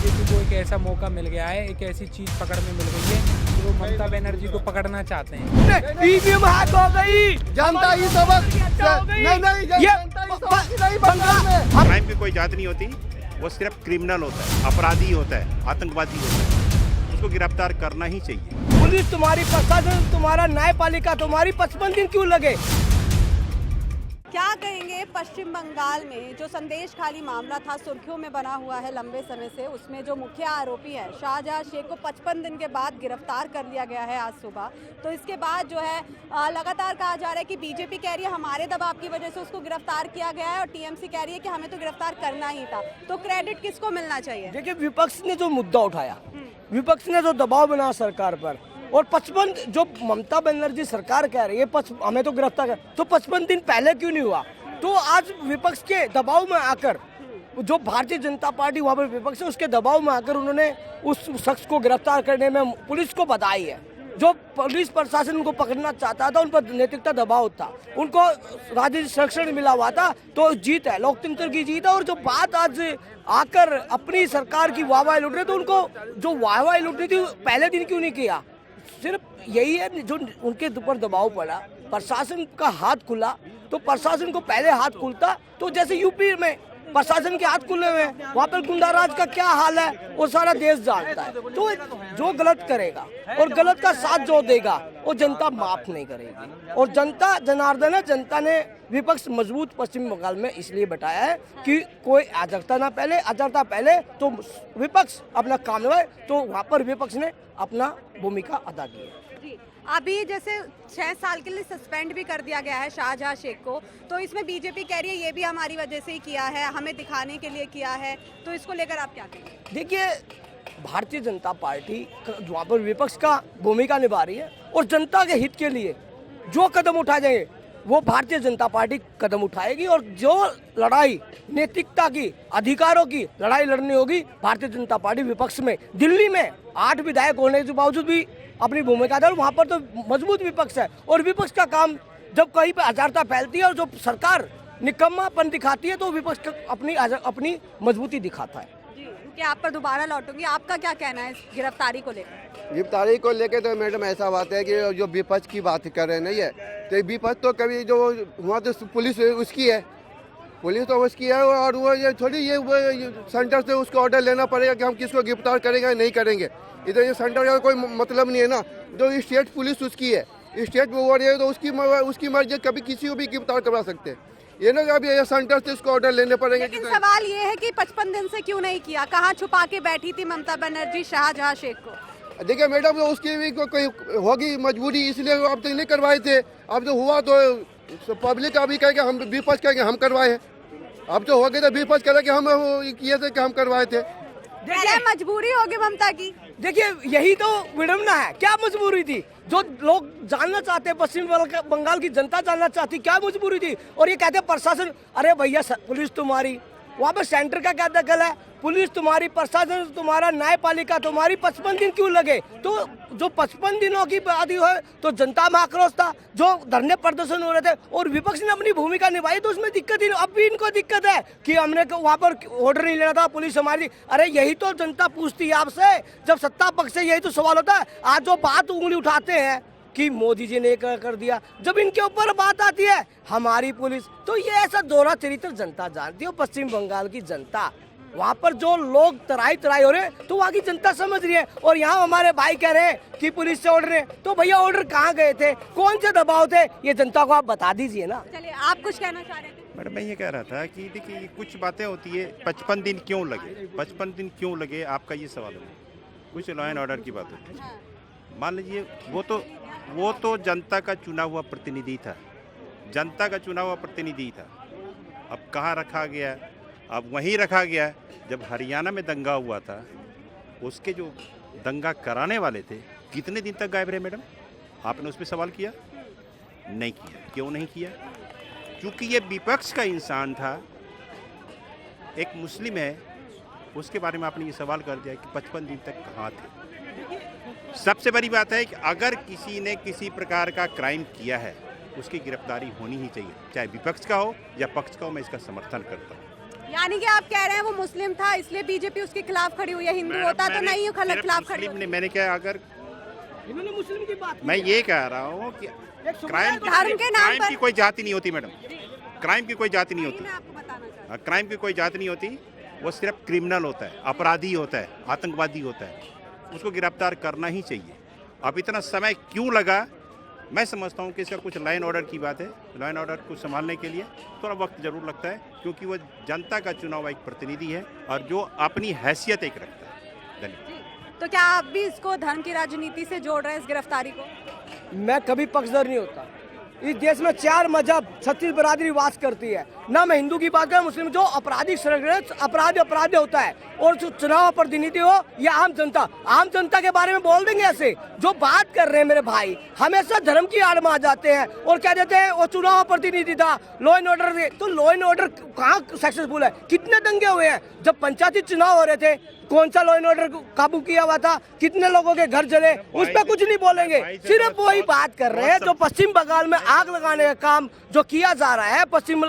BJP को एक ऐसा मौका मिल गया है, एक ऐसी चीज पकड़ में मिल गई है कि वो ममता बनर्जी को पकड़ना चाहते हैं। ईवीएम हैक हो गई, जनता ही सबक क्राइम की कोई जात नहीं होती, वो सिर्फ क्रिमिनल होता है, अपराधी होता है, आतंकवादी होता है, उसको गिरफ्तार करना ही चाहिए। पुलिस तुम्हारी, प्रशासन तुम्हारा, न्यायपालिका तुम्हारी, 55 दिन क्यों लगे? क्या कहेंगे पश्चिम बंगाल में जो संदेश खाली मामला था, सुर्खियों में बना हुआ है लंबे समय से, उसमें जो मुख्य आरोपी है शाहजहां शेख को 55 दिन के बाद गिरफ्तार कर लिया गया है आज सुबह। तो इसके बाद जो है लगातार कहा जा रहा है कि बीजेपी कह रही है हमारे दबाव की वजह से उसको गिरफ्तार किया गया है और टीएमसी कह रही है कि हमें तो गिरफ्तार करना ही था। तो क्रेडिट किसको मिलना चाहिए? देखिए, विपक्ष ने जो मुद्दा उठाया, विपक्ष ने जो दबाव बनाया सरकार पर, और 55 जो ममता बनर्जी सरकार कह रही है हमें तो गिरफ्तार कर, तो 55 दिन पहले क्यों नहीं हुआ? तो आज विपक्ष के दबाव में आकर जो भारतीय जनता पार्टी वहाँ पर विपक्ष है, उसके दबाव में आकर उन्होंने उस शख्स को गिरफ्तार करने में पुलिस को बधाई है। जो पुलिस प्रशासन उनको पकड़ना चाहता था, उन पर नैतिकता दबाव था, उनको राजनीतिक संरक्षण मिला हुआ था, तो जीत है, लोकतंत्र की जीत है। और जो बात आज आकर अपनी सरकार की वाहवाही लूट रहे, तो उनको जो वाहवाही लूटनी थी पहले दिन क्यों नहीं किया? सिर्फ यही है जो उनके ऊपर दबाव पड़ा, प्रशासन का हाथ खुला, तो प्रशासन को पहले हाथ खुलता तो जैसे यूपी में प्रशासन के हाथ खुले हुए हैं, वहाँ पर गुंडाराज का क्या हाल है वो सारा देश जानता है। तो जो गलत करेगा और गलत का साथ जो देगा वो जनता माफ नहीं करेगी। और जनता जनार्दन है, जनता ने विपक्ष मजबूत पश्चिम बंगाल में इसलिए बताया है कि कोई अराजकता पहले तो विपक्ष अपना काम निभाए, तो वहाँ पर विपक्ष ने अपना भूमिका अदा की है। अभी जैसे 6 साल के लिए सस्पेंड भी कर दिया गया है शाहजहां शेख को, तो इसमें बीजेपी कह रही है ये भी हमारी वजह से ही किया है, हमें दिखाने के लिए किया है। तो इसको लेकर आप क्या कहेंगे? देखिए, भारतीय जनता पार्टी वहाँ पर विपक्ष का भूमिका निभा रही है और जनता के हित के लिए जो कदम उठाए जाएंगे वो भारतीय जनता पार्टी कदम उठाएगी। और जो लड़ाई नैतिकता की, अधिकारों की लड़ाई लड़नी होगी, भारतीय जनता पार्टी विपक्ष में, दिल्ली में 8 विधायक होने के बावजूद भी अपनी भूमिका दे, वहाँ पर तो मजबूत विपक्ष है। और विपक्ष का काम जब कहीं पर अराजकता फैलती है और जो सरकार निकम्मापन दिखाती है, तो विपक्ष अपनी मजबूती दिखाता है। कि आप पर दोबारा लौटूंगी, आपका क्या कहना है इस गिरफ्तारी को लेकर? गिरफ्तारी को लेकर तो मैडम ऐसा बात है कि जो विपक्ष की बात कर रहे नहीं है, तो विपक्ष तो कभी जो वहाँ तो पुलिस उसकी है, पुलिस तो उसकी है, और वो ये थोड़ी ये सेंटर से उसको ऑर्डर लेना पड़ेगा कि हम किसको गिरफ्तार करेंगे नहीं करेंगे। इधर ये सेंटर का कोई मतलब नहीं है ना, जो स्टेट पुलिस उसकी है, स्टेट वो है तो उसकी मर्जी, कभी किसी को भी गिरफ्तार करवा सकते हैं। ये ना अभी ये सेंटर से इसको ऑर्डर लेने पड़ेंगे। लेकिन सवाल ये है कि 55 दिन से क्यों नहीं किया? कहाँ छुपा के बैठी थी ममता बनर्जी शाहजहां शेख को? देखिए मैडम, उसकी भी कोई होगी मजबूरी, इसलिए अब तक नहीं करवाए थे। अब जो हुआ तो पब्लिक अभी कहेगा हम, विपक्ष कहेंगे हम करवाए हैं। अब जो हो गए तो विपक्ष कह रहे कि हम किए थे कि हम करवाए थे। देखिए, मजबूरी होगी ममता की। देखिए, यही तो विडम्बना है। क्या मजबूरी थी? जो लोग जानना चाहते हैं, पश्चिम बंगाल की जनता जानना चाहती, क्या मजबूरी थी? और ये कहते हैं प्रशासन, अरे भैया पुलिस तुम्हारी, वहाँ पर सेंटर का क्या दखल है? पुलिस तुम्हारी, प्रशासन तुम्हारा, न्यायपालिका तुम्हारी, 55 दिन क्यों लगे? तो जो 55 दिनों की बात है तो जनता में आक्रोश था, जो धरने प्रदर्शन हो रहे थे और विपक्ष ने अपनी भूमिका निभाई, तो उसमें दिक्कत ही। अब भी इनको दिक्कत है कि हमने वहाँ पर ऑर्डर नहीं लेना था, पुलिस हमारी। अरे यही तो जनता पूछती है आपसे, जब सत्ता पक्ष से यही तो सवाल होता है। आज जो बात उंगली उठाते हैं कि मोदी जी ने कर दिया, जब इनके ऊपर बात आती है हमारी पुलिस, तो ये ऐसा दोहरा चरित्र जनता जानती है। पश्चिम बंगाल की जनता, वहाँ पर जो लोग तराई हो रहे हैं, तो वहाँ की जनता समझ रही है। और यहाँ हमारे भाई कह रहे हैं कि पुलिस से ऑर्डर है, तो भैया ऑर्डर कहाँ गए थे, कौन से दबाव थे, ये जनता को आप बता दीजिए ना। चलिए, आप कुछ कहना चाह रहे थे? मैडम, मैं ये कह रहा था कि देखिए कुछ बातें होती है, 55 दिन क्यों लगे, 55 दिन क्यों लगे, आपका ये सवाल है। कुछ लॉ एंड ऑर्डर की बात होती है। मान लीजिए वो तो जनता का चुना हुआ प्रतिनिधि था, जनता का चुना हुआ प्रतिनिधि था। अब कहाँ रखा गया? अब वहीं रखा गया। जब हरियाणा में दंगा हुआ था, उसके जो दंगा कराने वाले थे कितने दिन तक गायब रहे मैडम? आपने उस पर सवाल किया? नहीं किया। क्यों नहीं किया? क्योंकि ये विपक्ष का इंसान था, एक मुस्लिम है, उसके बारे में आपने ये सवाल कर दिया कि 55 दिन तक कहाँ थे। सबसे बड़ी बात है कि अगर किसी ने किसी प्रकार का क्राइम किया है, उसकी गिरफ्तारी होनी ही चाहिए, चाहे विपक्ष का हो या पक्ष का हो। मैं इसका समर्थन करता हूँ। यानी कि आप कह रहे हैं वो मुस्लिम था इसलिए बीजेपी उसके खिलाफ खड़ी हुई है, हिंदू होता तो नहीं खिलाफ खड़ी हुई। मैंने क्या, अगर इन्होंने मुस्लिम की बात मैं ये कह रहा हूँ कि क्राइम धर्म के नाम पर की कोई जाति नहीं होती मैडम, क्राइम की कोई जाति नहीं होती। मैं आपको बताना चाहती हूँ। क्राइम की कोई जाति नहीं होती, वो सिर्फ क्रिमिनल होता है, अपराधी होता है, आतंकवादी होता है, उसको गिरफ्तार करना ही चाहिए। अब इतना समय क्यों लगा, मैं समझता हूँ कि इसका कुछ लॉ एंड ऑर्डर की बात है। लॉ एंड ऑर्डर को संभालने के लिए थोड़ा वक्त जरूर लगता है, क्योंकि वो जनता का चुना हुआ एक प्रतिनिधि है और जो अपनी हैसियत एक रखता है। धन्यवाद। तो क्या आप भी इसको धर्म की राजनीति से जोड़ रहे हैं इस गिरफ्तारी को? मैं कभी पक्षधर नहीं होता। इस देश में 4 मजहब 36 बरादरी वास करती है। ना मैं हिंदू की बात करूं, मुस्लिम, जो आपराधिक षड्यंत्र अपराध होता है, और जो चुनाव प्रतिनिधि हो या आम जनता के बारे में बोल देंगे ऐसे जो बात कर रहे हैं मेरे भाई, हमेशा धर्म की आड़ में आ जाते हैं और कह देते हैं वो चुनाव प्रतिनिधि था, लॉ एंड ऑर्डर। तो लॉ एंड ऑर्डर कहाँ सक्सेसफुल है? कितने दंगे हुए हैं जब पंचायती चुनाव हो रहे थे, कौन सा लॉ एंड ऑर्डर काबू किया हुआ था, कितने लोगों के घर जले, उस पर कुछ नहीं बोलेंगे। सिर्फ वही बात कर रहे हैं जो पश्चिम बंगाल में आग लगाने का काम जो किया जा रहा है। पश्चिम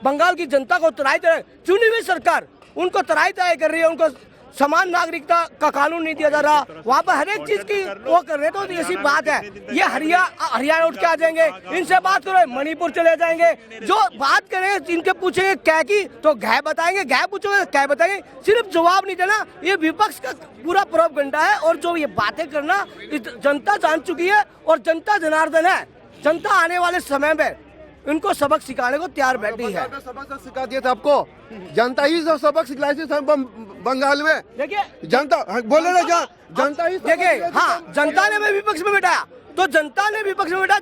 बंगाल की जनता को चुनी हुई सरकार उनको तराई कर रही है, उनको समान नागरिकता का कानून नहीं दिया जा रहा, वहाँ पर हर एक चीज की वो कर रहे। तो ऐसी बात है, ये हरियाणा उठ के आ जाएंगे, इनसे बात करो मणिपुर चले जाएंगे, जो बात करें इनके पूछेंगे क्या की तो घै बताएंगे, घै पूछोगे क्या बताएंगे, सिर्फ जवाब नहीं देना। ये विपक्ष का पूरा प्रोपगंडा है और जो ये बातें करना जनता जान चुकी है और जनता जनार्दन है। जनता आने वाले समय में इनको सबक सिखाने को तैयार बैठी है। सबक सिखा दिया था आपको, जनता ही सबक सिखलाई थी बंगाल में। देखिए जनता बोले ना, जनता ही देखिए, हाँ, जनता ने हमें विपक्ष में बिठाया, तो जनता ने विपक्ष में बिठाया,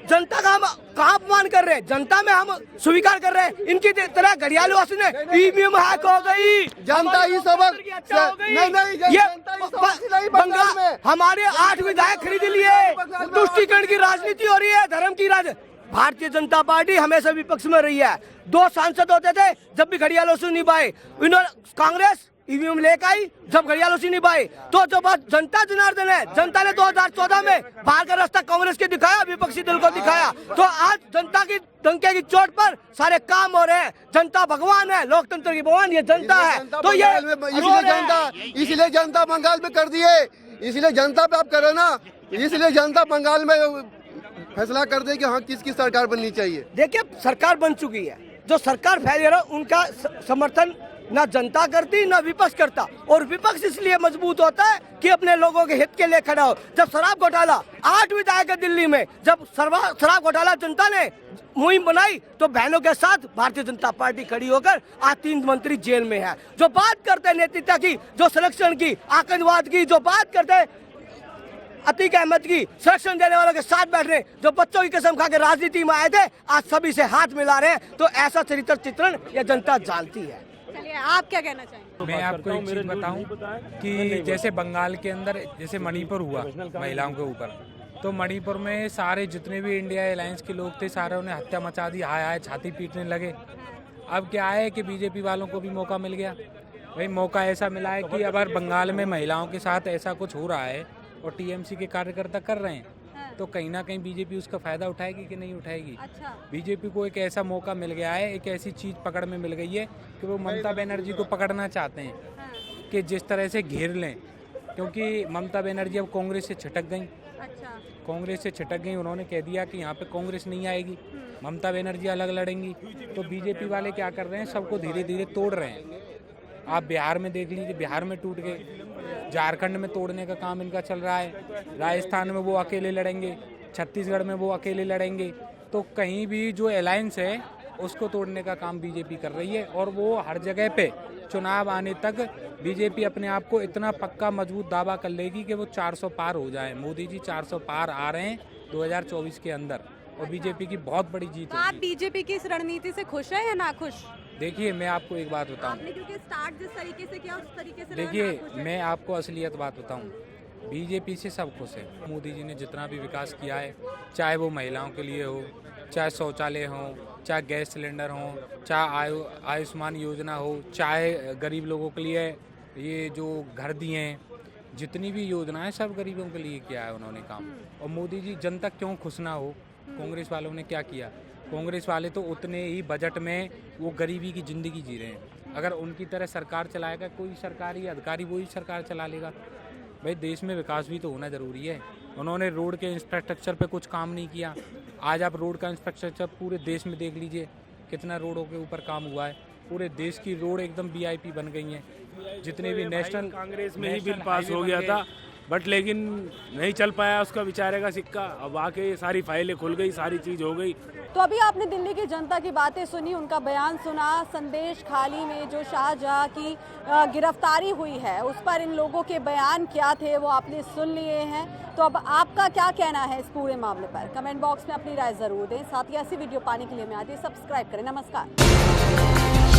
जनता का हम कहाँ अपमान कर रहे हैं? जनता में हम स्वीकार कर रहे हैं। इनकी तरह घड़ियाल वासी ने ईवीएम हैक हो गई, जनता ही सबक ये बंगाल हमारे 8 विधायक खरीद लिए, तुष्टीकरण की राजनीति हो रही है, धर्म की राजनीति। भारतीय जनता पार्टी हमेशा विपक्ष में रही है। 2 सांसद होते थे जब भी घड़ियालों से निभाए, कांग्रेस ईवीएम लेकर आई जब घड़ियालों से निभाए। तो जो बात जनता जनार्दन है, जनता ने 2014 में बाहर का रास्ता कांग्रेस के दिखाया, विपक्षी दल को दिखाया, तो आज जनता की डंके की चोट पर सारे काम हो रहे हैं। जनता भगवान है, लोकतंत्र की भगवान ये जनता है। तो ये इसलिए जनता बंगाल में कर दिए, इसलिए जनता पे आप करो ना, इसलिए जनता बंगाल में फैसला कर दे कि हाँ किसकी सरकार बननी चाहिए। देखिए, सरकार बन चुकी है, जो सरकार फैल रहा है उनका समर्थन ना जनता करती ना विपक्ष करता, और विपक्ष इसलिए मजबूत होता है कि अपने लोगों के हित के लिए खड़ा हो। जब शराब घोटाला 8 विधायक दिल्ली में, जब शराब घोटाला जनता ने मुहिम बनाई तो बहनों के साथ भारतीय जनता पार्टी खड़ी होकर आज 3 मंत्री जेल में है। जो बात करते हैं नेतृत्व की, जो संरक्षण की, आतंकवाद की, जो बात करते हैं अतीक अहमद की, संरक्षण देने वालों के साथ बैठ रहे, जो बच्चों की कसम खा के राजनीति में आए थे, आज सभी से हाथ मिला रहे हैं। तो ऐसा चरित्र चित्रण ये जनता जानती है। चलिए, आप क्या कहना चाहेंगे? मैं आपको एक चीज बताऊं कि जैसे बंगाल के अंदर जैसे मणिपुर हुआ महिलाओं के ऊपर, तो मणिपुर में सारे जितने भी इंडिया अलायंस के लोग थे सारे उन्हें हत्या मचा दी, हाय हाय छाती पीटने लगे। अब क्या है कि बीजेपी वालों को भी मौका मिल गया। भाई मौका ऐसा मिला है कि अगर बंगाल में महिलाओं के साथ ऐसा कुछ हो रहा है और टीएमसी के कार्यकर्ता कर रहे हैं, तो कहीं ना कहीं बीजेपी उसका फायदा उठाएगी कि नहीं उठाएगी। अच्छा, बीजेपी को एक ऐसा मौका मिल गया है, एक ऐसी चीज पकड़ में मिल गई है कि वो ममता बनर्जी को पकड़ना चाहते हैं कि जिस तरह से घेर लें, क्योंकि ममता बनर्जी अब कांग्रेस से छिटक गई। अच्छा, कांग्रेस से छिटक गई, उन्होंने कह दिया कि यहाँ पे कांग्रेस नहीं आएगी, ममता बनर्जी अलग लड़ेंगी। तो बीजेपी वाले क्या कर रहे हैं, सबको धीरे धीरे तोड़ रहे हैं। आप बिहार में देख लीजिए, बिहार में टूट गए, झारखंड में तोड़ने का काम इनका चल रहा है, राजस्थान में वो अकेले लड़ेंगे, छत्तीसगढ़ में वो अकेले लड़ेंगे। तो कहीं भी जो अलायंस है उसको तोड़ने का काम बीजेपी कर रही है, और वो हर जगह पे चुनाव आने तक बीजेपी अपने आप को इतना पक्का मजबूत दावा कर लेगी कि वो 400 पार हो जाए। मोदी जी 400 पार आ रहे हैं 2024 के अंदर, और बीजेपी की बहुत बड़ी जीत तो आप होगी। बीजेपी की इस रणनीति से खुश हैं या ना खुश? देखिए, मैं आपको एक बात बताऊं, आपने क्योंकि स्टार्ट जिस तरीके से किया उस तरीके से देखिए मैं आपको असलियत बात बताऊं, बीजेपी से सब खुश है। मोदी जी ने जितना भी विकास किया है, चाहे वो महिलाओं के लिए हो, चाहे शौचालय हो, चाहे गैस सिलेंडर हो, चाहे आयुष्मान योजना हो, चाहे गरीब लोगों के लिए ये जो घर दिए हैं, जितनी भी योजनाएं सब गरीबों के लिए किया है उन्होंने काम। और मोदी जी, जनता क्यों खुश ना हो? कांग्रेस वालों ने क्या किया? कांग्रेस वाले तो उतने ही बजट में वो गरीबी की ज़िंदगी जी रहे हैं। अगर उनकी तरह सरकार चलाएगा कोई सरकारी अधिकारी, वही सरकार चला लेगा। भाई देश में विकास भी तो होना ज़रूरी है। उन्होंने रोड के इंफ्रास्ट्रक्चर पे कुछ काम नहीं किया। आज आप रोड का इंफ्रास्ट्रक्चर पूरे देश में देख लीजिए, कितना रोडों के ऊपर काम हुआ है। पूरे देश की रोड एकदम VIP बन गई हैं। जितने भी नेशनल कांग्रेस में ही बिल पास हो गया था, बट लेकिन नहीं चल पाया उसका बेचारे का सिक्का। अब आके सारी फाइलें खुल गई, सारी चीज़ हो गई। तो अभी आपने दिल्ली की जनता की बातें सुनी, उनका बयान सुना। संदेश खाली में जो शाहजहां की गिरफ्तारी हुई है उस पर इन लोगों के बयान क्या थे वो आपने सुन लिए हैं। तो अब आपका क्या कहना है इस पूरे मामले पर? कमेंट बॉक्स में अपनी राय जरूर दें। साथ ही ऐसी वीडियो पाने के लिए मैं आती सब्सक्राइब करें। नमस्कार।